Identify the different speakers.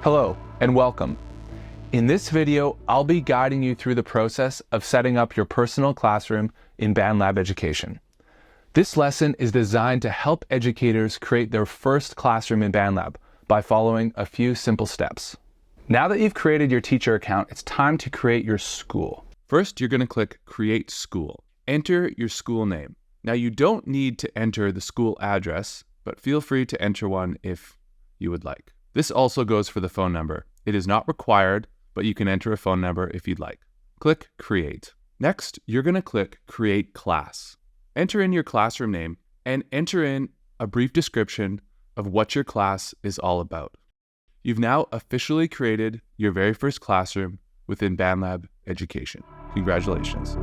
Speaker 1: Hello and welcome. In this video, I'll be guiding you through the process of setting up your personal classroom in BandLab Education. This lesson is designed to help educators create their first classroom in BandLab by following a few simple steps. Now that you've created your teacher account, it's time to create your school. First, you're going to click Create School. Enter your school name. Now, you don't need to enter the school address, but feel free to enter one if you would like. This also goes for the phone number. It is not required, but you can enter a phone number if you'd like. Click Create. Next, you're going to click Create Class. Enter in your classroom name and enter in a brief description of what your class is all about. You've now officially created your very first classroom within BandLab Education. Congratulations.